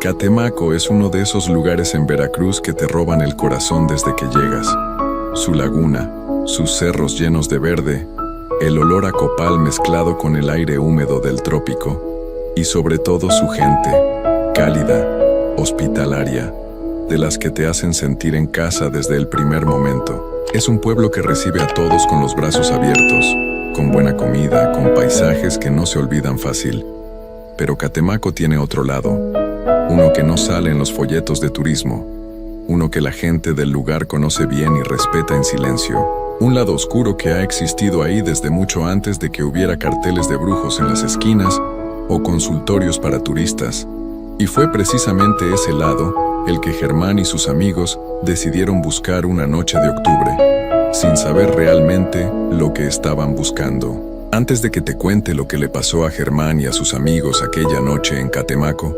Catemaco es uno de esos lugares en Veracruz que te roban el corazón desde que llegas. Su laguna, sus cerros llenos de verde, el olor a copal mezclado con el aire húmedo del trópico, y sobre todo su gente, cálida, hospitalaria, de las que te hacen sentir en casa desde el primer momento. Es un pueblo que recibe a todos con los brazos abiertos, con buena comida, con paisajes que no se olvidan fácil. Pero Catemaco tiene otro lado, uno que no sale en los folletos de turismo, uno que la gente del lugar conoce bien y respeta en silencio. Un lado oscuro que ha existido ahí desde mucho antes de que hubiera carteles de brujos en las esquinas o consultorios para turistas. Y fue precisamente ese lado el que Germán y sus amigos decidieron buscar una noche de octubre, sin saber realmente lo que estaban buscando. Antes de que te cuente lo que le pasó a Germán y a sus amigos aquella noche en Catemaco,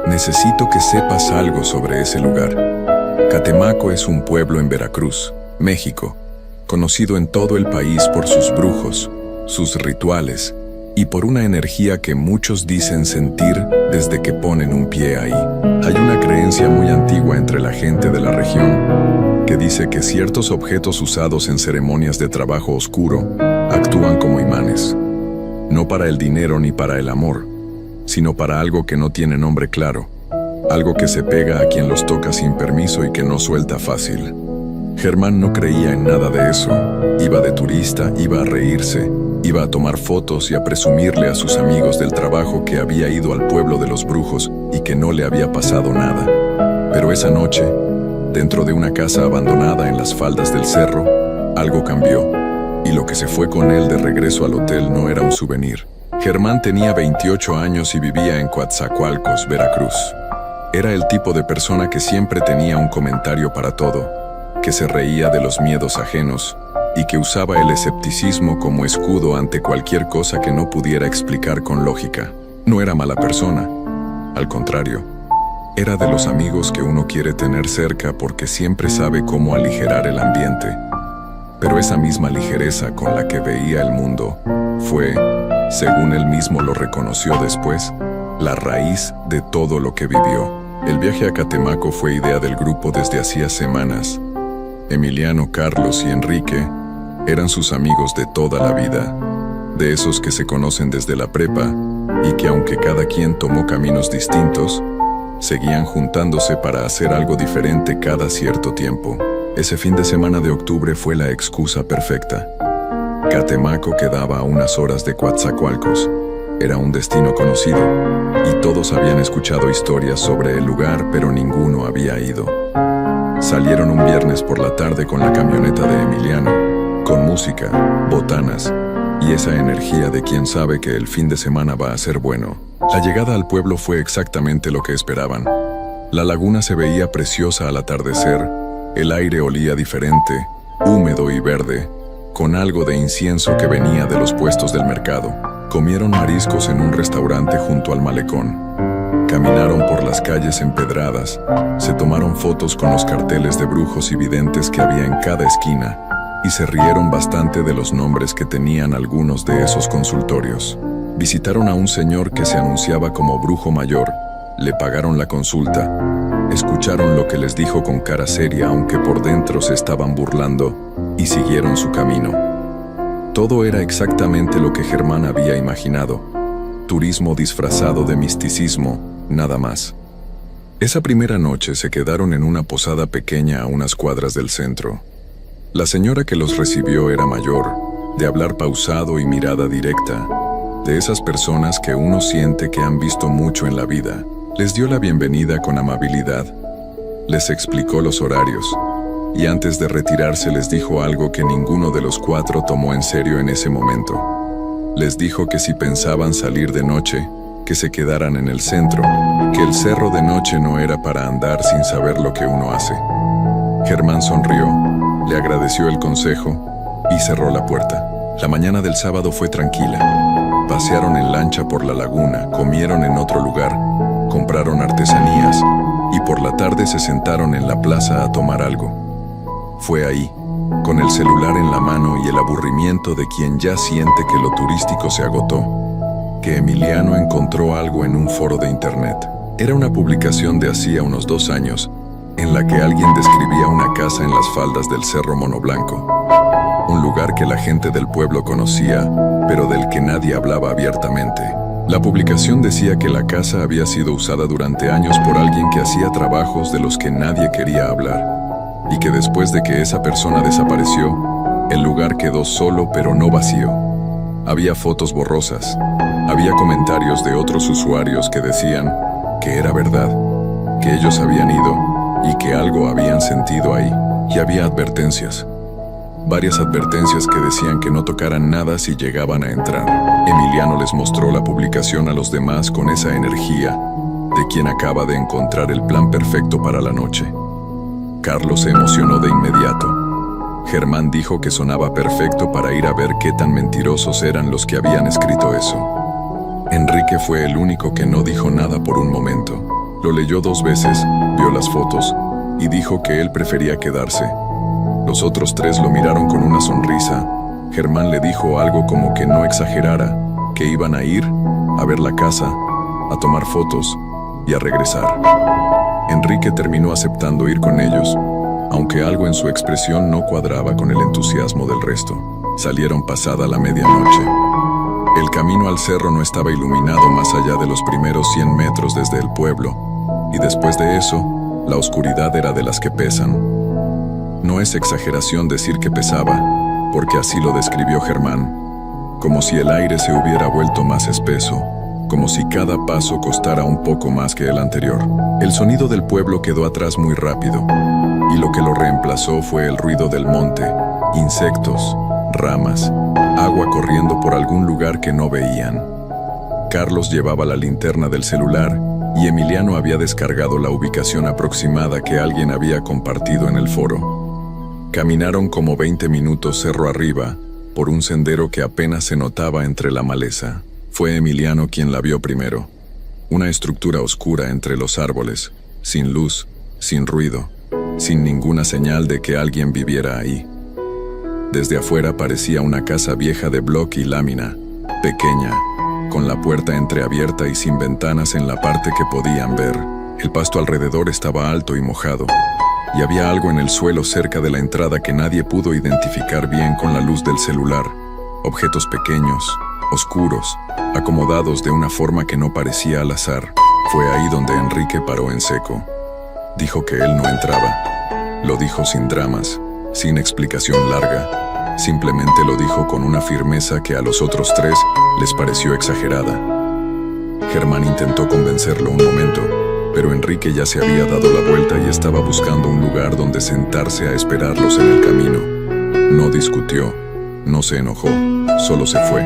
necesito que sepas algo sobre ese lugar. Catemaco es un pueblo en Veracruz, México, conocido en todo el país por sus brujos, sus rituales y por una energía que muchos dicen sentir desde que ponen un pie ahí. Hay una creencia muy antigua entre la gente de la región que dice que ciertos objetos usados en ceremonias de trabajo oscuro actúan como imanes, no para el dinero ni para el amor, sino para algo que no tiene nombre claro, algo que se pega a quien los toca sin permiso y que no suelta fácil. Germán no creía en nada de eso. Iba de turista, iba a reírse, iba a tomar fotos y a presumirle a sus amigos del trabajo que había ido al pueblo de los brujos y que no le había pasado nada. Pero esa noche, dentro de una casa abandonada en las faldas del cerro, algo cambió, y lo que se fue con él de regreso al hotel no era un souvenir. Germán tenía 28 años y vivía en Coatzacoalcos, Veracruz. Era el tipo de persona que siempre tenía un comentario para todo, que se reía de los miedos ajenos y que usaba el escepticismo como escudo ante cualquier cosa que no pudiera explicar con lógica. No era mala persona, al contrario, era de los amigos que uno quiere tener cerca porque siempre sabe cómo aligerar el ambiente. Pero esa misma ligereza con la que veía el mundo fue, según él mismo lo reconoció después, la raíz de todo lo que vivió. El viaje a Catemaco fue idea del grupo desde hacía semanas. Emiliano, Carlos y Enrique eran sus amigos de toda la vida, de esos que se conocen desde la prepa y que aunque cada quien tomó caminos distintos, seguían juntándose para hacer algo diferente cada cierto tiempo. Ese fin de semana de octubre fue la excusa perfecta. Catemaco quedaba a unas horas de Coatzacoalcos. Era un destino conocido, y todos habían escuchado historias sobre el lugar, pero ninguno había ido. Salieron un viernes por la tarde con la camioneta de Emiliano, con música, botanas, y esa energía de quien sabe que el fin de semana va a ser bueno. La llegada al pueblo fue exactamente lo que esperaban. La laguna se veía preciosa al atardecer, el aire olía diferente, húmedo y verde, con algo de incienso que venía de los puestos del mercado. Comieron mariscos en un restaurante junto al malecón. Caminaron por las calles empedradas, se tomaron fotos con los carteles de brujos y videntes que había en cada esquina, y se rieron bastante de los nombres que tenían algunos de esos consultorios. Visitaron a un señor que se anunciaba como brujo mayor, le pagaron la consulta, escucharon lo que les dijo con cara seria aunque por dentro se estaban burlando, y siguieron su camino. Todo era exactamente lo que Germán había imaginado. Turismo disfrazado de misticismo, nada más. Esa primera noche se quedaron en una posada pequeña a unas cuadras del centro. La señora que los recibió era mayor, de hablar pausado y mirada directa, de esas personas que uno siente que han visto mucho en la vida. Les dio la bienvenida con amabilidad, les explicó los horarios, y antes de retirarse les dijo algo que ninguno de los cuatro tomó en serio en ese momento. Les dijo que si pensaban salir de noche, que se quedaran en el centro, que el cerro de noche no era para andar sin saber lo que uno hace. Germán sonrió, le agradeció el consejo y cerró la puerta. La mañana del sábado fue tranquila. Pasearon en lancha por la laguna, comieron en otro lugar, compraron artesanías y por la tarde se sentaron en la plaza a tomar algo. Fue ahí, con el celular en la mano y el aburrimiento de quien ya siente que lo turístico se agotó, que Emiliano encontró algo en un foro de internet. Era una publicación de hacía unos 2 años, en la que alguien describía una casa en las faldas del Cerro Mono Blanco, un lugar que la gente del pueblo conocía, pero del que nadie hablaba abiertamente. La publicación decía que la casa había sido usada durante años por alguien que hacía trabajos de los que nadie quería hablar, y que después de que esa persona desapareció, el lugar quedó solo pero no vacío. Había fotos borrosas, había comentarios de otros usuarios que decían que era verdad, que ellos habían ido y que algo habían sentido ahí, y había advertencias. Varias advertencias que decían que no tocaran nada si llegaban a entrar. Emiliano les mostró la publicación a los demás con esa energía de quien acaba de encontrar el plan perfecto para la noche. Carlos se emocionó de inmediato. Germán dijo que sonaba perfecto para ir a ver qué tan mentirosos eran los que habían escrito eso. Enrique fue el único que no dijo nada por un momento. Lo leyó 2 veces, vio las fotos y dijo que él prefería quedarse. Los otros 3 lo miraron con una sonrisa. Germán le dijo algo como que no exagerara, que iban a ir a ver la casa, a tomar fotos y a regresar. Enrique terminó aceptando ir con ellos, aunque algo en su expresión no cuadraba con el entusiasmo del resto. Salieron pasada la medianoche. El camino al cerro no estaba iluminado más allá de los primeros 100 metros desde el pueblo, y después de eso, la oscuridad era de las que pesan. No es exageración decir que pesaba, porque así lo describió Germán, como si el aire se hubiera vuelto más espeso, como si cada paso costara un poco más que el anterior. El sonido del pueblo quedó atrás muy rápido, y lo que lo reemplazó fue el ruido del monte, insectos, ramas, agua corriendo por algún lugar que no veían. Carlos llevaba la linterna del celular y Emiliano había descargado la ubicación aproximada que alguien había compartido en el foro. Caminaron como 20 minutos cerro arriba, por un sendero que apenas se notaba entre la maleza. Fue Emiliano quien la vio primero. Una estructura oscura entre los árboles, sin luz, sin ruido, sin ninguna señal de que alguien viviera ahí. Desde afuera parecía una casa vieja de bloque y lámina, pequeña, con la puerta entreabierta y sin ventanas en la parte que podían ver. El pasto alrededor estaba alto y mojado, y había algo en el suelo cerca de la entrada que nadie pudo identificar bien con la luz del celular. Objetos pequeños, oscuros, acomodados de una forma que no parecía al azar. Fue ahí donde Enrique paró en seco. Dijo que él no entraba. Lo dijo sin dramas, sin explicación larga. Simplemente lo dijo con una firmeza que a los otros 3 les pareció exagerada. Germán intentó convencerlo un momento, pero Enrique ya se había dado la vuelta y estaba buscando un lugar donde sentarse a esperarlos en el camino. No discutió, no se enojó, solo se fue.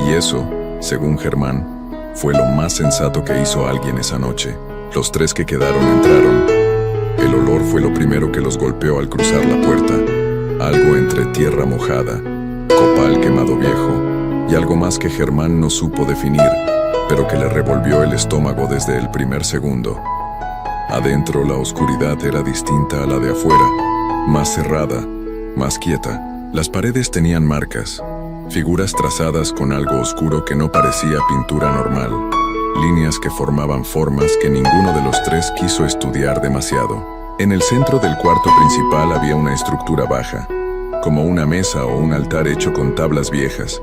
Y eso, según Germán, fue lo más sensato que hizo alguien esa noche. Los 3 que quedaron entraron. El olor fue lo primero que los golpeó al cruzar la puerta. Algo entre tierra mojada, copal quemado viejo y algo más que Germán no supo definir, pero que le revolvió el estómago desde el primer segundo. Adentro la oscuridad era distinta a la de afuera, más cerrada, más quieta. Las paredes tenían marcas, figuras trazadas con algo oscuro que no parecía pintura normal, líneas que formaban formas que ninguno de los 3 quiso estudiar demasiado. En el centro del cuarto principal había una estructura baja, como una mesa o un altar hecho con tablas viejas,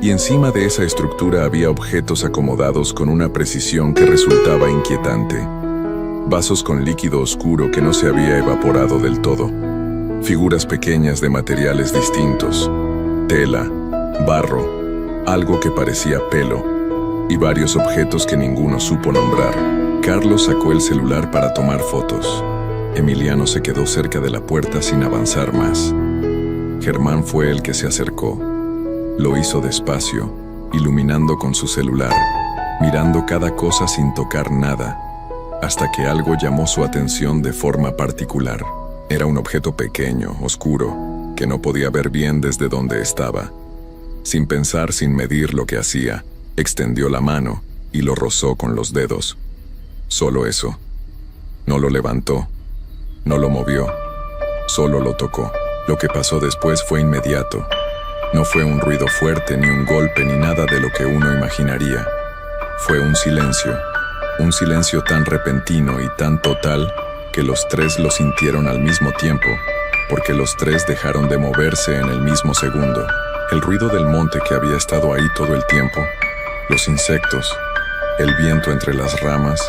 y encima de esa estructura había objetos acomodados con una precisión que resultaba inquietante. Vasos con líquido oscuro que no se había evaporado del todo, figuras pequeñas de materiales distintos, tela, barro, algo que parecía pelo, y varios objetos que ninguno supo nombrar. Carlos sacó el celular para tomar fotos. Emiliano se quedó cerca de la puerta sin avanzar más. Germán fue el que se acercó. Lo hizo despacio, iluminando con su celular, mirando cada cosa sin tocar nada, hasta que algo llamó su atención de forma particular. Era un objeto pequeño, oscuro, que no podía ver bien desde donde estaba. Sin pensar, sin medir lo que hacía, extendió la mano y lo rozó con los dedos. Solo eso. No lo levantó. No lo movió, solo lo tocó. Lo que pasó después fue inmediato. No fue un ruido fuerte, ni un golpe, ni nada de lo que uno imaginaría. Fue un silencio, Un silencio tan repentino y tan total que los tres lo sintieron al mismo tiempo, porque los tres dejaron de moverse en el mismo segundo. El ruido del monte que había estado ahí todo el tiempo, los insectos, el viento entre las ramas,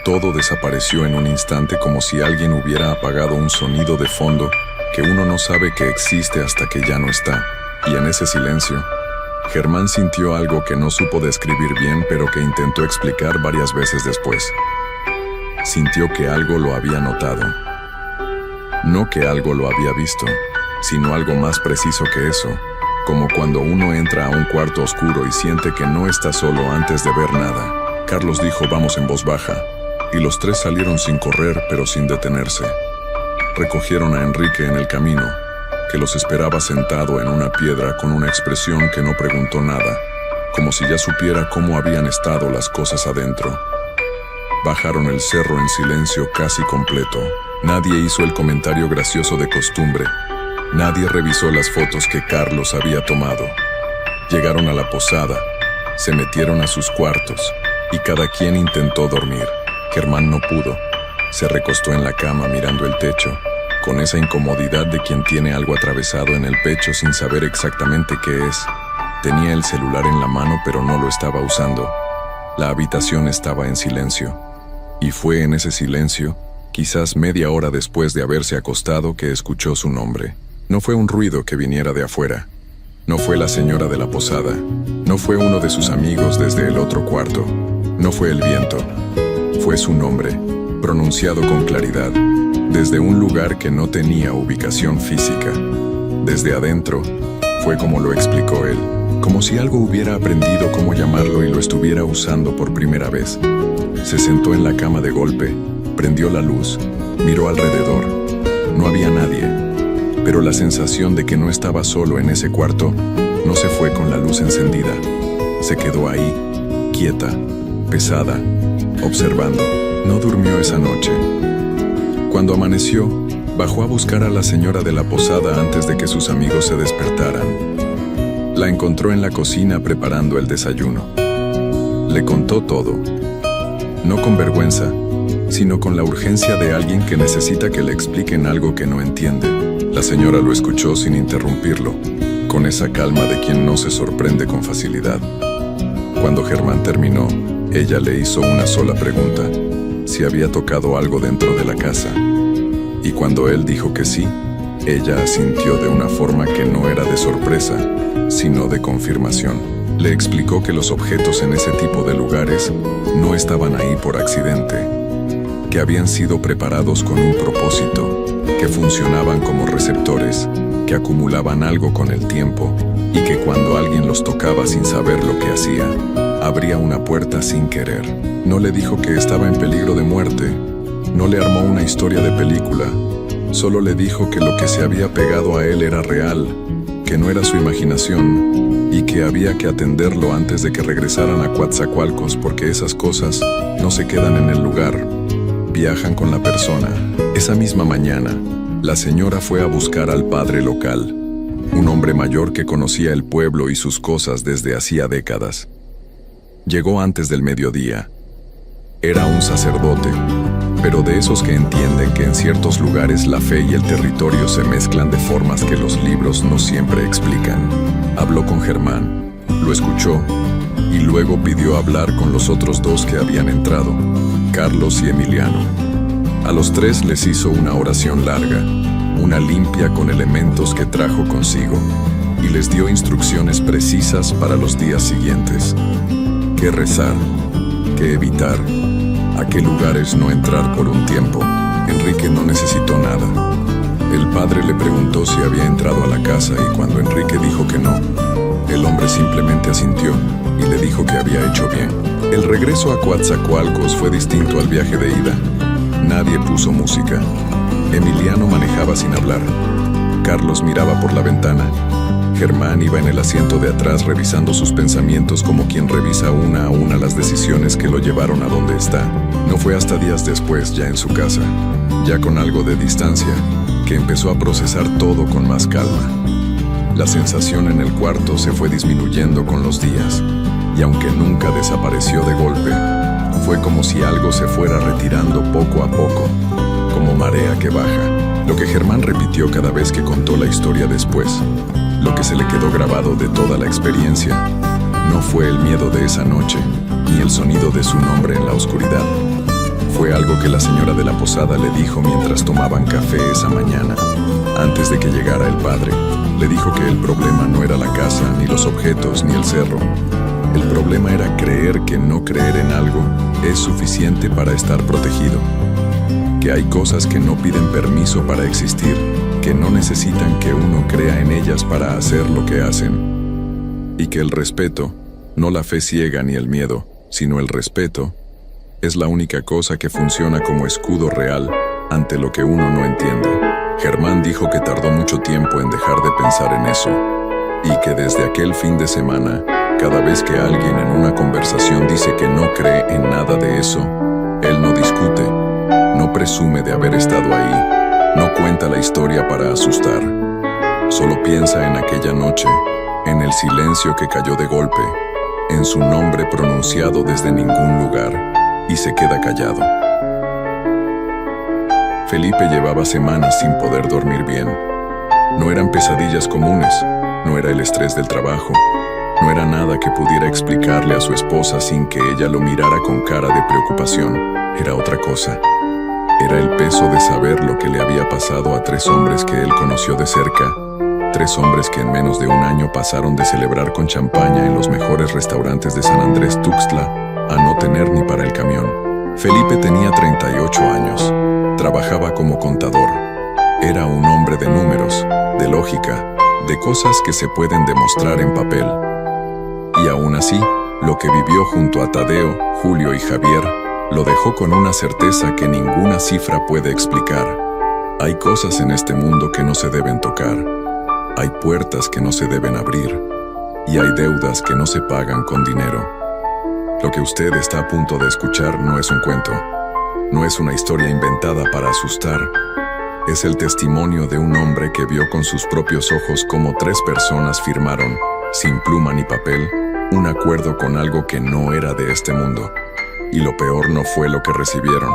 todo desapareció en un instante como si alguien hubiera apagado un sonido de fondo que uno no sabe que existe hasta que ya no está. Y en ese silencio, Germán sintió algo que no supo describir bien, pero que intentó explicar varias veces después. Sintió que algo lo había notado. No que algo lo había visto, sino algo más preciso que eso, como cuando uno entra a un cuarto oscuro y siente que no está solo antes de ver nada. Carlos dijo vamos en voz baja, y los tres salieron sin correr pero sin detenerse. Recogieron a Enrique en el camino, que los esperaba sentado en una piedra con una expresión que no preguntó nada, como si ya supiera cómo habían estado las cosas adentro. Bajaron el cerro en silencio casi completo. Nadie hizo el comentario gracioso de costumbre. Nadie revisó las fotos que Carlos había tomado. Llegaron a la posada, se metieron a sus cuartos, y cada quien intentó dormir. Germán no pudo. Se recostó en la cama mirando el techo, con esa incomodidad de quien tiene algo atravesado en el pecho sin saber exactamente qué es. Tenía el celular en la mano pero no lo estaba usando. La habitación estaba en silencio. Y fue en ese silencio, quizás media hora después de haberse acostado, que escuchó su nombre. No fue un ruido que viniera de afuera. No fue la señora de la posada. No fue uno de sus amigos desde el otro cuarto. No fue el viento. Fue su nombre, pronunciado con claridad, desde un lugar que no tenía ubicación física. Desde adentro, fue como lo explicó él, como si algo hubiera aprendido cómo llamarlo y lo estuviera usando por primera vez. Se sentó en la cama de golpe, prendió la luz, miró alrededor. No había nadie, pero la sensación de que no estaba solo en ese cuarto no se fue con la luz encendida. Se quedó ahí, quieta, pesada, observando. No durmió esa noche. Cuando amaneció, bajó a buscar a la señora de la posada antes de que sus amigos se despertaran. La encontró en la cocina preparando el desayuno. Le contó todo. No con vergüenza, sino con la urgencia de alguien que necesita que le expliquen algo que no entiende. La señora lo escuchó sin interrumpirlo, con esa calma de quien no se sorprende con facilidad. Cuando Germán terminó, ella le hizo una sola pregunta: si había tocado algo dentro de la casa. Y cuando él dijo que sí, ella asintió de una forma que no era de sorpresa, sino de confirmación. Le explicó que los objetos en ese tipo de lugares no estaban ahí por accidente, que habían sido preparados con un propósito, que funcionaban como receptores, que acumulaban algo con el tiempo, y que cuando alguien los tocaba sin saber lo que hacía, abría una puerta sin querer. No le dijo que estaba en peligro de muerte, no le armó una historia de película, solo le dijo que lo que se había pegado a él era real, que no era su imaginación, y que había que atenderlo antes de que regresaran a Coatzacoalcos, porque esas cosas no se quedan en el lugar, viajan con la persona. Esa misma mañana, la señora fue a buscar al padre local, un hombre mayor que conocía el pueblo y sus cosas desde hacía décadas. Llegó antes del mediodía. Era un sacerdote, pero de esos que entienden que en ciertos lugares la fe y el territorio se mezclan de formas que los libros no siempre explican. Habló con Germán, lo escuchó, y luego pidió hablar con los otros dos que habían entrado, Carlos y Emiliano. A los tres les hizo una oración larga, una limpia con elementos que trajo consigo, y les dio instrucciones precisas para los días siguientes. Qué rezar, qué evitar, a qué lugares no entrar por un tiempo. Enrique no necesitó nada. El padre le preguntó si había entrado a la casa y cuando Enrique dijo que no, el hombre simplemente asintió y le dijo que había hecho bien. El regreso a Coatzacoalcos fue distinto al viaje de ida. Nadie puso música. Emiliano manejaba sin hablar. Carlos miraba por la ventana. Germán iba en el asiento de atrás revisando sus pensamientos como quien revisa una a una las decisiones que lo llevaron a donde está. No fue hasta días después, ya en su casa, ya con algo de distancia, que empezó a procesar todo con más calma. La sensación en el cuarto se fue disminuyendo con los días, y aunque nunca desapareció de golpe, Fue como si algo se fuera retirando poco a poco, como marea que baja. Lo que Germán repitió cada vez que contó la historia después, lo que se le quedó grabado de toda la experiencia, no fue el miedo de esa noche, ni el sonido de su nombre en la oscuridad. Fue algo que la señora de la posada le dijo mientras tomaban café esa mañana. Antes de que llegara el padre, le dijo que el problema no era la casa, ni los objetos, ni el cerro. El problema era creer que no creer en algo es suficiente para estar protegido. Que hay cosas que no piden permiso para existir, que no necesitan que uno crea en ellas para hacer lo que hacen. Y que el respeto, no la fe ciega ni el miedo, sino el respeto, es la única cosa que funciona como escudo real ante lo que uno no entiende. Germán dijo que tardó mucho tiempo en dejar de pensar en eso, y que desde aquel fin de semana, cada vez que alguien en una conversación dice que no cree en nada de eso, él no discute, no presume de haber estado ahí, no cuenta la historia para asustar. Solo piensa en aquella noche, en el silencio que cayó de golpe, en su nombre pronunciado desde ningún lugar, y se queda callado. Felipe llevaba semanas sin poder dormir bien. No eran pesadillas comunes, no era el estrés del trabajo, no era nada que pudiera explicarle a su esposa sin que ella lo mirara con cara de preocupación. Era otra cosa. Era el peso de saber lo que le había pasado a 3 hombres que él conoció de cerca, 3 hombres que en menos de un año pasaron de celebrar con champaña en los mejores restaurantes de San Andrés Tuxtla a no tener ni para el camión. Felipe tenía 38 años, trabajaba como contador. Era un hombre de números, de lógica, de cosas que se pueden demostrar en papel. Y aún así, lo que vivió junto a Tadeo, Julio y Javier, lo dejó con una certeza que ninguna cifra puede explicar. Hay cosas en este mundo que no se deben tocar. Hay puertas que no se deben abrir. Y hay deudas que no se pagan con dinero. Lo que usted está a punto de escuchar no es un cuento. No es una historia inventada para asustar. Es el testimonio de un hombre que vio con sus propios ojos cómo 3 personas firmaron, sin pluma ni papel, un acuerdo con algo que no era de este mundo. Y lo peor no fue lo que recibieron.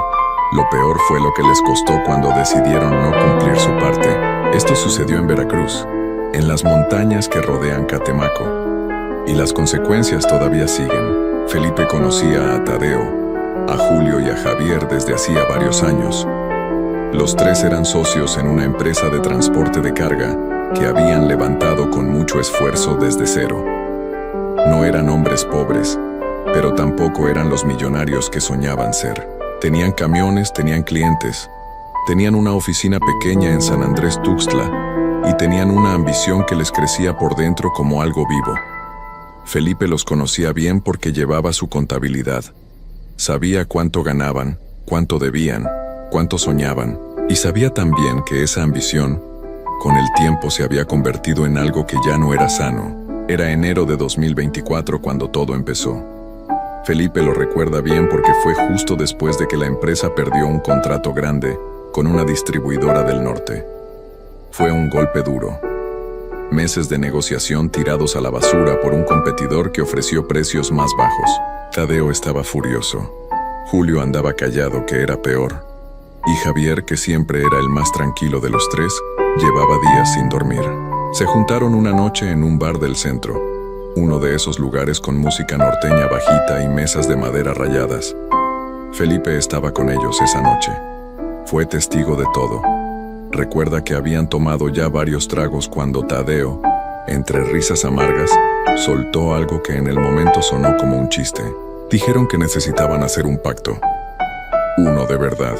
Lo peor fue lo que les costó cuando decidieron no cumplir su parte. Esto sucedió en Veracruz, en las montañas que rodean Catemaco. Y las consecuencias todavía siguen. Felipe conocía a Tadeo, a Julio y a Javier desde hacía varios años. Los 3 eran socios en una empresa de transporte de carga que habían levantado con mucho esfuerzo desde cero. No eran hombres pobres, pero tampoco eran los millonarios que soñaban ser. Tenían camiones, tenían clientes, tenían una oficina pequeña en San Andrés Tuxtla y tenían una ambición que les crecía por dentro como algo vivo. Felipe los conocía bien porque llevaba su contabilidad. Sabía cuánto ganaban, cuánto debían, cuánto soñaban, y sabía también que esa ambición, con el tiempo se había convertido en algo que ya no era sano. Era enero de 2024 cuando todo empezó. Felipe lo recuerda bien porque fue justo después de que la empresa perdió un contrato grande con una distribuidora del norte. Fue un golpe duro. Meses de negociación tirados a la basura por un competidor que ofreció precios más bajos. Tadeo estaba furioso. Julio andaba callado, que era peor. Y Javier, que siempre era el más tranquilo de los 3, llevaba días sin dormir. Se juntaron una noche en un bar del centro, uno de esos lugares con música norteña bajita y mesas de madera rayadas. Felipe estaba con ellos esa noche. Fue testigo de todo. Recuerda que habían tomado ya varios tragos cuando Tadeo, entre risas amargas, soltó algo que en el momento sonó como un chiste. Dijeron que necesitaban hacer un pacto. Uno de verdad.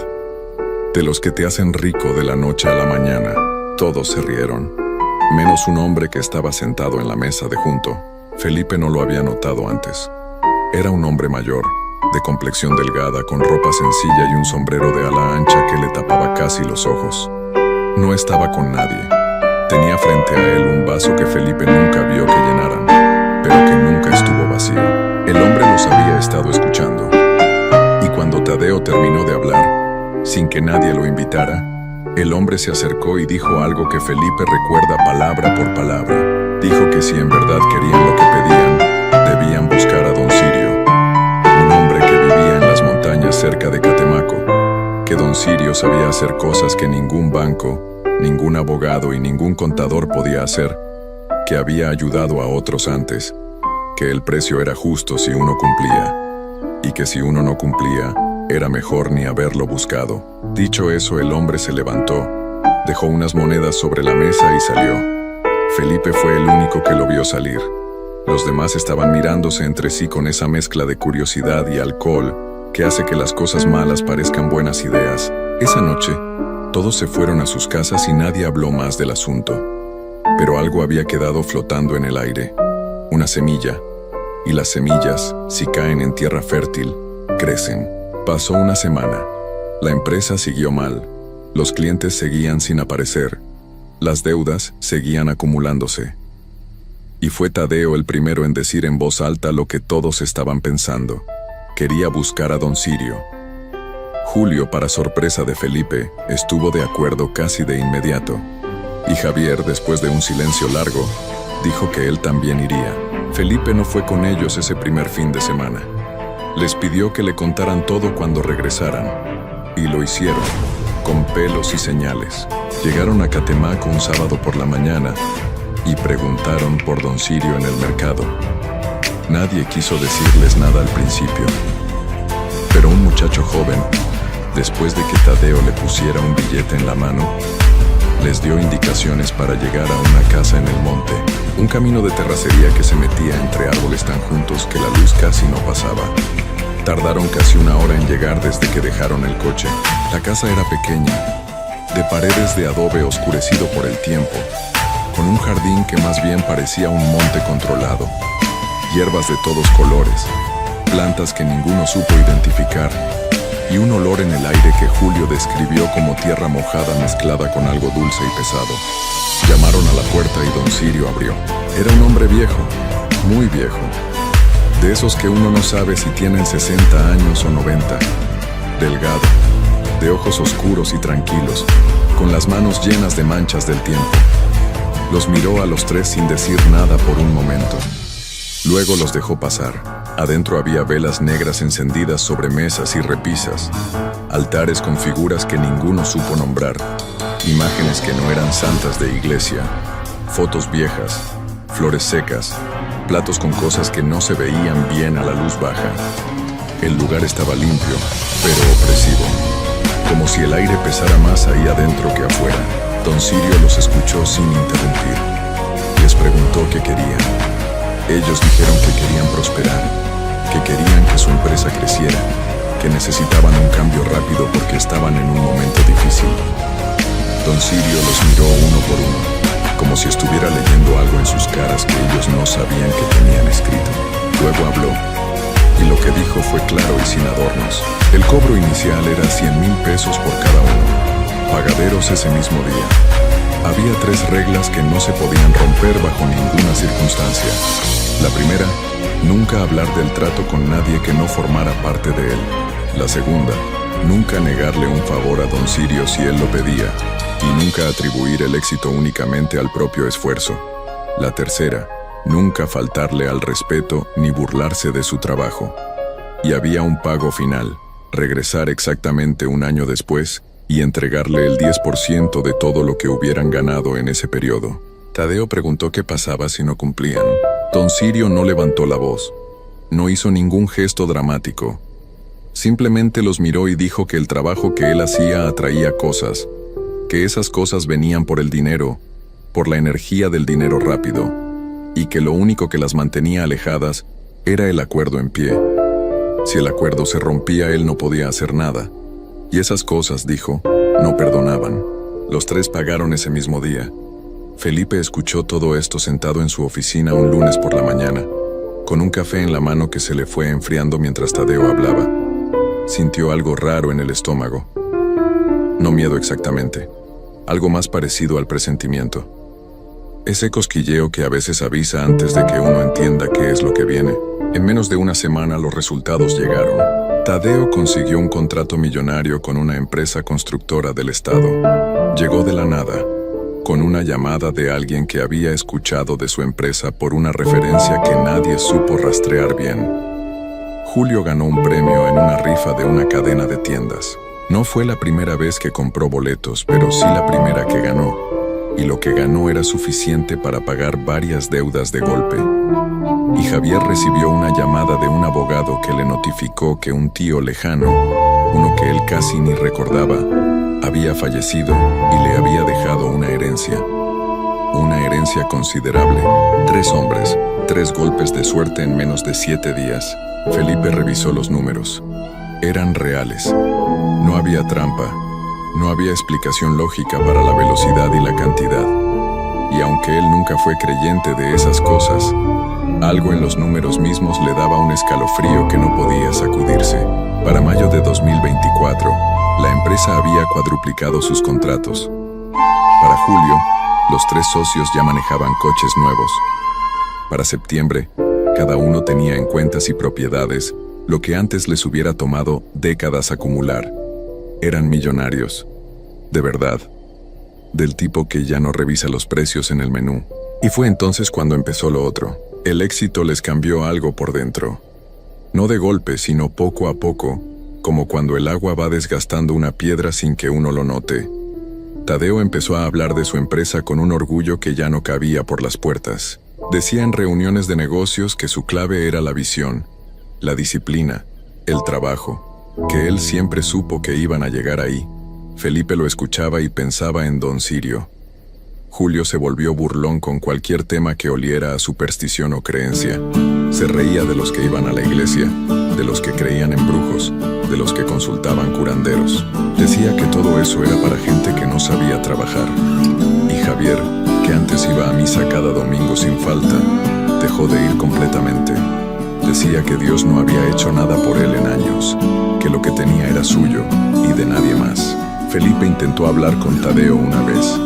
De los que te hacen rico de la noche a la mañana. Todos se rieron. Menos un hombre que estaba sentado en la mesa de junto. Felipe no lo había notado antes. Era un hombre mayor, de complexión delgada, con ropa sencilla y un sombrero de ala ancha que le tapaba casi los ojos. No estaba con nadie. Tenía frente a él un vaso que Felipe nunca vio que llenaran, pero que nunca estuvo vacío. El hombre los había estado escuchando. Y cuando Tadeo terminó de hablar, sin que nadie lo invitara, el hombre se acercó y dijo algo que Felipe recuerda palabra por palabra. Dijo que si en verdad querían lo que pedían, debían buscar a Don Sirio, un hombre que vivía en la cerca de Catemaco, que don Sirio sabía hacer cosas que ningún banco, ningún abogado y ningún contador podía hacer, que había ayudado a otros antes, que el precio era justo si uno cumplía, y que si uno no cumplía, era mejor ni haberlo buscado. Dicho eso, el hombre se levantó, dejó unas monedas sobre la mesa y salió. Felipe fue el único que lo vio salir. Los demás estaban mirándose entre sí con esa mezcla de curiosidad y alcohol que hace que las cosas malas parezcan buenas ideas. Esa noche, todos se fueron a sus casas y nadie habló más del asunto. Pero algo había quedado flotando en el aire, una semilla, y las semillas, si caen en tierra fértil, crecen. Pasó una semana. La empresa siguió mal, los clientes seguían sin aparecer, las deudas seguían acumulándose. Y fue Tadeo el primero en decir en voz alta lo que todos estaban pensando. Quería buscar a don Sirio. Julio, para sorpresa de Felipe, estuvo de acuerdo casi de inmediato. Y Javier, después de un silencio largo, dijo que él también iría. Felipe no fue con ellos ese primer fin de semana. Les pidió que le contaran todo cuando regresaran. Y lo hicieron, con pelos y señales. Llegaron a Catemaco un sábado por la mañana y preguntaron por don Sirio en el mercado. Nadie quiso decirles nada al principio. Pero un muchacho joven, después de que Tadeo le pusiera un billete en la mano, les dio indicaciones para llegar a una casa en el monte, un camino de terracería que se metía entre árboles tan juntos que la luz casi no pasaba. Tardaron casi una hora en llegar desde que dejaron el coche. La casa era pequeña, de paredes de adobe oscurecido por el tiempo, con un jardín que más bien parecía un monte controlado, hierbas de todos colores, plantas que ninguno supo identificar, y un olor en el aire que Julio describió como tierra mojada mezclada con algo dulce y pesado. Llamaron a la puerta y don Sirio abrió. Era un hombre viejo, muy viejo, de esos que uno no sabe si tienen 60 años o 90, delgado, de ojos oscuros y tranquilos, con las manos llenas de manchas del tiempo. Los miró a los tres sin decir nada por un momento. Luego los dejó pasar. Adentro había velas negras encendidas sobre mesas y repisas, altares con figuras que ninguno supo nombrar, imágenes que no eran santas de iglesia, fotos viejas, flores secas, platos con cosas que no se veían bien a la luz baja. El lugar estaba limpio, pero opresivo, como si el aire pesara más ahí adentro que afuera. Don Sirio los escuchó sin interrumpir. Les preguntó qué querían. Ellos dijeron que querían prosperar, que querían que su empresa creciera, que necesitaban un cambio rápido porque estaban en un momento difícil. Don Sirio los miró uno por uno, como si estuviera leyendo algo en sus caras que ellos no sabían que tenían escrito. Luego habló, y lo que dijo fue claro y sin adornos. El cobro inicial era 100,000 pesos por cada uno, pagaderos ese mismo día. Había 3 reglas que no se podían romper bajo ninguna circunstancia. La primera, nunca hablar del trato con nadie que no formara parte de él. La segunda, nunca negarle un favor a don Sirio si él lo pedía, y nunca atribuir el éxito únicamente al propio esfuerzo. La tercera, nunca faltarle al respeto ni burlarse de su trabajo. Y había un pago final, regresar exactamente un año después y entregarle el 10% de todo lo que hubieran ganado en ese periodo. Tadeo preguntó qué pasaba si no cumplían. Don Sirio no levantó la voz, no hizo ningún gesto dramático. Simplemente los miró y dijo que el trabajo que él hacía atraía cosas, que esas cosas venían por el dinero, por la energía del dinero rápido, y que lo único que las mantenía alejadas era el acuerdo en pie. Si el acuerdo se rompía, él no podía hacer nada. Y esas cosas, dijo, no perdonaban. Los 3 pagaron ese mismo día. Felipe escuchó todo esto sentado en su oficina un lunes por la mañana, con un café en la mano que se le fue enfriando mientras Tadeo hablaba. Sintió algo raro en el estómago. No miedo exactamente, algo más parecido al presentimiento. Ese cosquilleo que a veces avisa antes de que uno entienda qué es lo que viene. En menos de una semana los resultados llegaron. Tadeo consiguió un contrato millonario con una empresa constructora del estado. Llegó de la nada, con una llamada de alguien que había escuchado de su empresa por una referencia que nadie supo rastrear bien. Julio ganó un premio en una rifa de una cadena de tiendas. No fue la primera vez que compró boletos, pero sí la primera que ganó. Y lo que ganó era suficiente para pagar varias deudas de golpe. Y Javier recibió una llamada de un abogado que le notificó que un tío lejano, uno que él casi ni recordaba, había fallecido y le había dejado una herencia. Una herencia considerable. 3 hombres, 3 golpes de suerte en menos de 7 días. Felipe revisó los números. Eran reales. No había trampa. No había explicación lógica para la velocidad y la cantidad. Y aunque él nunca fue creyente de esas cosas, algo en los números mismos le daba un escalofrío que no podía sacudirse. Para mayo de 2024, la empresa había cuadruplicado sus contratos. Para julio, los 3 socios ya manejaban coches nuevos. Para septiembre, cada uno tenía en cuentas y propiedades lo que antes les hubiera tomado décadas acumular. Eran millonarios. De verdad. Del tipo que ya no revisa los precios en el menú. Y fue entonces cuando empezó lo otro. El éxito les cambió algo por dentro. No de golpe, sino poco a poco, como cuando el agua va desgastando una piedra sin que uno lo note. Tadeo empezó a hablar de su empresa con un orgullo que ya no cabía por las puertas. Decía en reuniones de negocios que su clave era la visión, la disciplina, el trabajo, que él siempre supo que iban a llegar ahí. Felipe lo escuchaba y pensaba en Don Sirio. Julio se volvió burlón con cualquier tema que oliera a superstición o creencia. Se reía de los que iban a la iglesia, de los que creían en brujos, de los que consultaban curanderos. Decía que todo eso era para gente que no sabía trabajar. Y Javier, que antes iba a misa cada domingo sin falta, dejó de ir completamente. Decía que Dios no había hecho nada por él en años, que lo que tenía era suyo y de nadie más. Felipe intentó hablar con Tadeo una vez.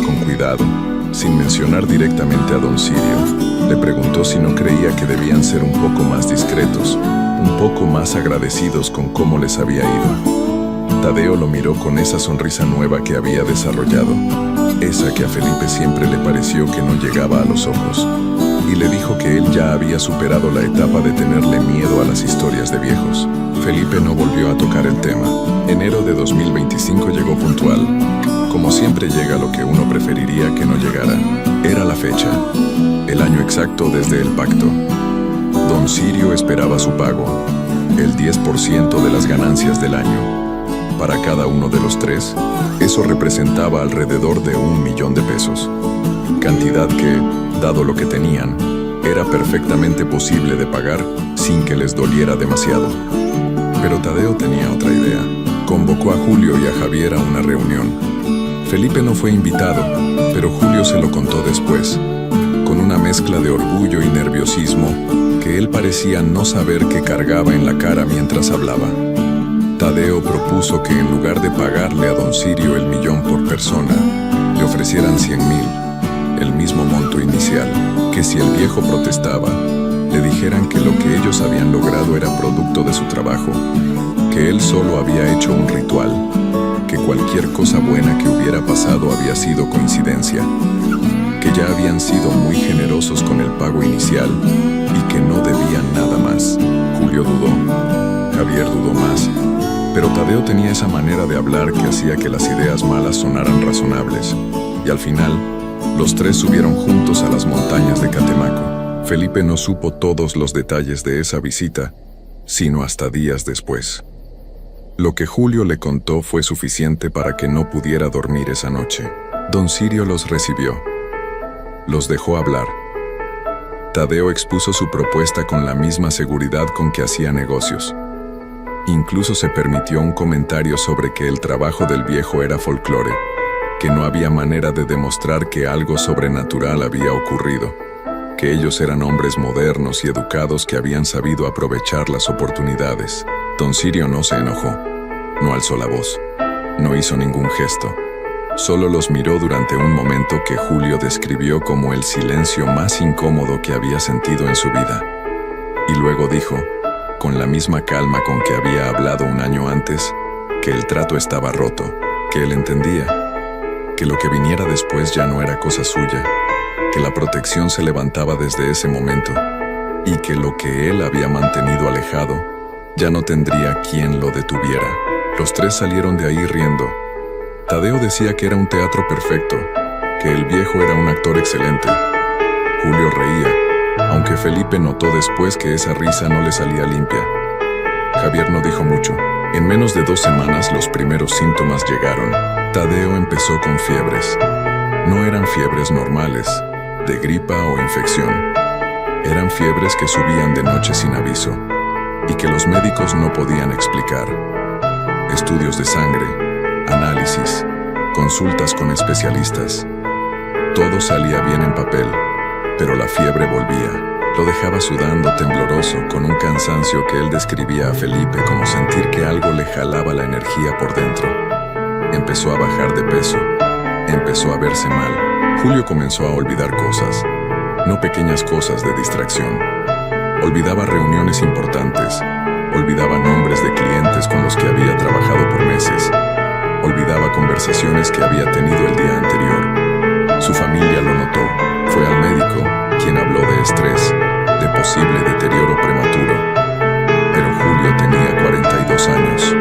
Con cuidado, sin mencionar directamente a Don Sirio, le preguntó si no creía que debían ser un poco más discretos, un poco más agradecidos con cómo les había ido. Tadeo lo miró con esa sonrisa nueva que había desarrollado, esa que a Felipe siempre le pareció que no llegaba a los ojos, y le dijo que él ya había superado la etapa de tenerle miedo a las historias de viejos. Felipe no volvió a tocar el tema. Enero de 2025 llegó puntual. Como siempre llega lo que uno preferiría que no llegara. Era la fecha, el año exacto desde el pacto. Don Sirio esperaba su pago, el 10% de las ganancias del año. Para cada uno de los 3, eso representaba alrededor de 1 millón de pesos. Cantidad que, dado lo que tenían, era perfectamente posible de pagar sin que les doliera demasiado. Pero Tadeo tenía otra idea. Convocó a Julio y a Javier a una reunión. Felipe no fue invitado, pero Julio se lo contó después, con una mezcla de orgullo y nerviosismo que él parecía no saber que cargaba en la cara mientras hablaba. Tadeo propuso que en lugar de pagarle a Don Sirio el 1 millón por persona, le ofrecieran 100.000, el mismo monto inicial, que si el viejo protestaba, le dijeran que lo que ellos habían logrado era producto de su trabajo, que él solo había hecho un ritual, que cualquier cosa buena que hubiera pasado había sido coincidencia, que ya habían sido muy generosos con el pago inicial y que no debían nada más. Julio dudó, Javier dudó más, pero Tadeo tenía esa manera de hablar que hacía que las ideas malas sonaran razonables, y al final, los 3 subieron juntos a las montañas de Catemaco. Felipe no supo todos los detalles de esa visita, sino hasta días después. Lo que Julio le contó fue suficiente para que no pudiera dormir esa noche. Don Sirio los recibió. Los dejó hablar. Tadeo expuso su propuesta con la misma seguridad con que hacía negocios. Incluso se permitió un comentario sobre que el trabajo del viejo era folclore, que no había manera de demostrar que algo sobrenatural había ocurrido, que ellos eran hombres modernos y educados que habían sabido aprovechar las oportunidades. Don Sirio no se enojó, no alzó la voz, no hizo ningún gesto. Solo los miró durante un momento que Julio describió como el silencio más incómodo que había sentido en su vida. Y luego dijo, con la misma calma con que había hablado un año antes, que el trato estaba roto, que él entendía, que lo que viniera después ya no era cosa suya, que la protección se levantaba desde ese momento, y que lo que él había mantenido alejado ya no tendría quien lo detuviera. Los tres salieron de ahí riendo. Tadeo decía que era un teatro perfecto, que el viejo era un actor excelente. Julio reía, aunque Felipe notó después que esa risa no le salía limpia. Javier no dijo mucho. En menos de 2 semanas los primeros síntomas llegaron. Tadeo empezó con fiebres. No eran fiebres normales, de gripa o infección. Eran fiebres que subían de noche sin aviso y que los médicos no podían explicar. Estudios de sangre, análisis, consultas con especialistas. Todo salía bien en papel, pero la fiebre volvía. Lo dejaba sudando, tembloroso, con un cansancio que él describía a Felipe como sentir que algo le jalaba la energía por dentro. Empezó a bajar de peso, empezó a verse mal. Julio comenzó a olvidar cosas, no pequeñas cosas de distracción. Olvidaba reuniones importantes, olvidaba nombres de clientes con los que había trabajado por meses, olvidaba conversaciones que había tenido el día anterior. Su familia lo notó, fue al médico, quien habló de estrés, de posible deterioro prematuro. Pero Julio tenía 42 años,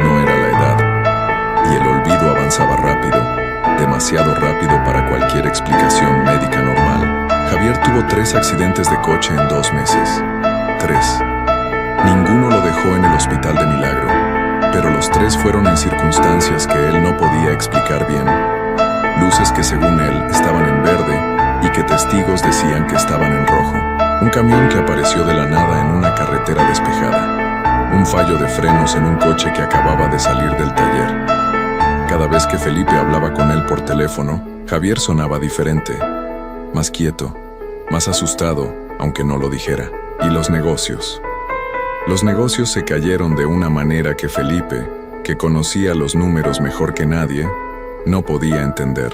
no era la edad, y el olvido avanzaba rápido, demasiado rápido para cualquier explicación médica normal. Javier tuvo 3 accidentes de coche en 2 meses. 3. Ninguno lo dejó en el hospital de milagro, pero los 3 fueron en circunstancias que él no podía explicar bien. Luces que según él estaban en verde y que testigos decían que estaban en rojo. Un camión que apareció de la nada en una carretera despejada. Un fallo de frenos en un coche que acababa de salir del taller. Cada vez que Felipe hablaba con él por teléfono, Javier sonaba diferente. Más quieto, más asustado, aunque no lo dijera. Y los negocios. Los negocios se cayeron de una manera que Felipe, que conocía los números mejor que nadie, no podía entender.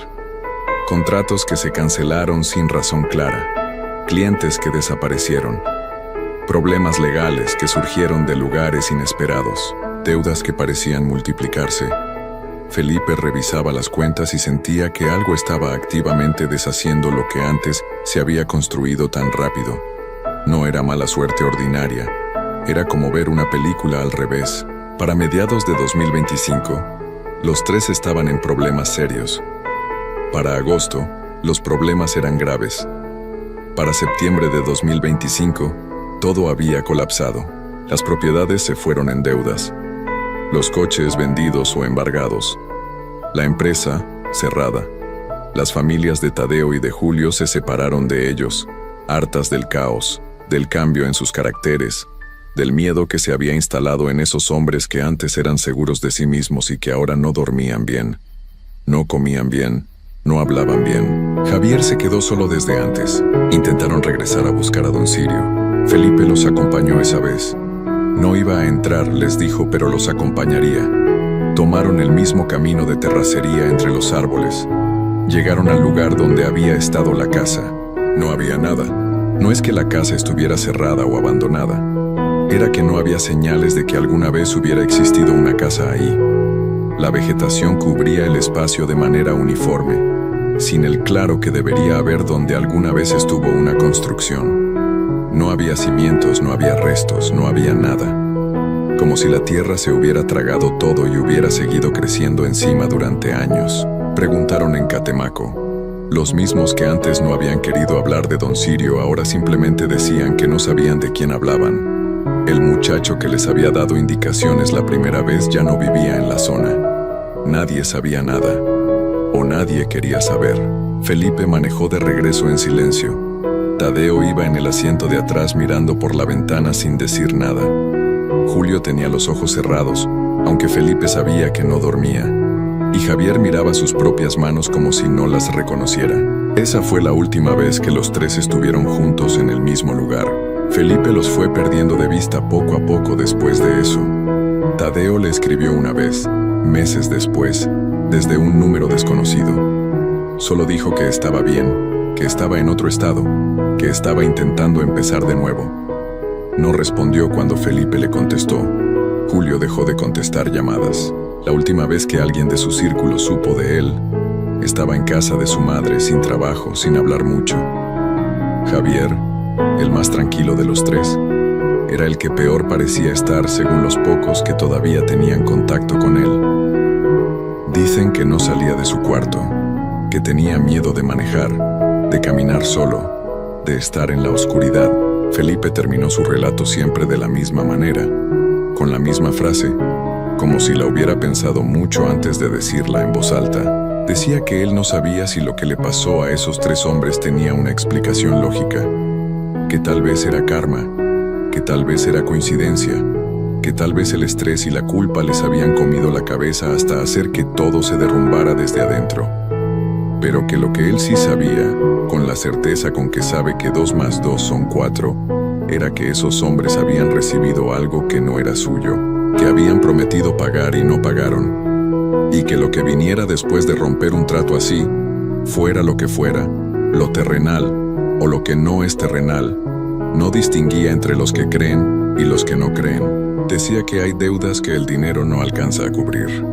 Contratos que se cancelaron sin razón clara. Clientes que desaparecieron. Problemas legales que surgieron de lugares inesperados. Deudas que parecían multiplicarse. Felipe revisaba las cuentas y sentía que algo estaba activamente deshaciendo lo que antes se había construido tan rápido. No era mala suerte ordinaria, era como ver una película al revés. Para mediados de 2025, los 3 estaban en problemas serios. Para agosto, los problemas eran graves. Para septiembre de 2025, todo había colapsado. Las propiedades se fueron en deudas. Los coches vendidos o embargados. La empresa cerrada. Las familias de Tadeo y de Julio se separaron de ellos, hartas del caos, del cambio en sus caracteres, del miedo que se había instalado en esos hombres que antes eran seguros de sí mismos y que ahora no dormían bien, no comían bien, no hablaban bien. Javier se quedó solo desde antes. Intentaron regresar a buscar a don Sirio. Felipe los acompañó esa vez. No iba a entrar, les dijo, pero los acompañaría. Tomaron el mismo camino de terracería entre los árboles. Llegaron al lugar donde había estado la casa. No había nada. No es que la casa estuviera cerrada o abandonada. Era que no había señales de que alguna vez hubiera existido una casa ahí. La vegetación cubría el espacio de manera uniforme, sin el claro que debería haber donde alguna vez estuvo una construcción. No había cimientos, no había restos, no había nada. Como si la tierra se hubiera tragado todo y hubiera seguido creciendo encima durante años. Preguntaron en Catemaco. Los mismos que antes no habían querido hablar de don Sirio ahora simplemente decían que no sabían de quién hablaban. El muchacho que les había dado indicaciones la primera vez ya no vivía en la zona. Nadie sabía nada, o nadie quería saber. Felipe manejó de regreso en silencio. Tadeo iba en el asiento de atrás mirando por la ventana sin decir nada. Julio tenía los ojos cerrados, aunque Felipe sabía que no dormía. Y Javier miraba sus propias manos como si no las reconociera. Esa fue la última vez que los 3 estuvieron juntos en el mismo lugar. Felipe los fue perdiendo de vista poco a poco después de eso. Tadeo le escribió una vez, meses después, desde un número desconocido. Solo dijo que estaba bien, que estaba en otro estado, que estaba intentando empezar de nuevo. No respondió cuando Felipe le contestó. Julio dejó de contestar llamadas. La última vez que alguien de su círculo supo de él, estaba en casa de su madre, sin trabajo, sin hablar mucho. Javier, el más tranquilo de los tres. Era el que peor parecía estar según los pocos que todavía tenían contacto con él. Dicen que no salía de su cuarto, que tenía miedo de manejar, de caminar solo, de estar en la oscuridad. Felipe terminó su relato siempre de la misma manera, con la misma frase, como si la hubiera pensado mucho antes de decirla en voz alta. Decía que él no sabía si lo que le pasó a esos tres hombres tenía una explicación lógica, que tal vez era karma, que tal vez era coincidencia, que tal vez el estrés y la culpa les habían comido la cabeza hasta hacer que todo se derrumbara desde adentro. Pero que lo que él sí sabía, con la certeza con que sabe que 2 más 2 son 4, era que esos hombres habían recibido algo que no era suyo, que habían prometido pagar y no pagaron, y que lo que viniera después de romper un trato así, fuera lo que fuera, lo terrenal o lo que no es terrenal, no distinguía entre los que creen y los que no creen. Decía que hay deudas que el dinero no alcanza a cubrir.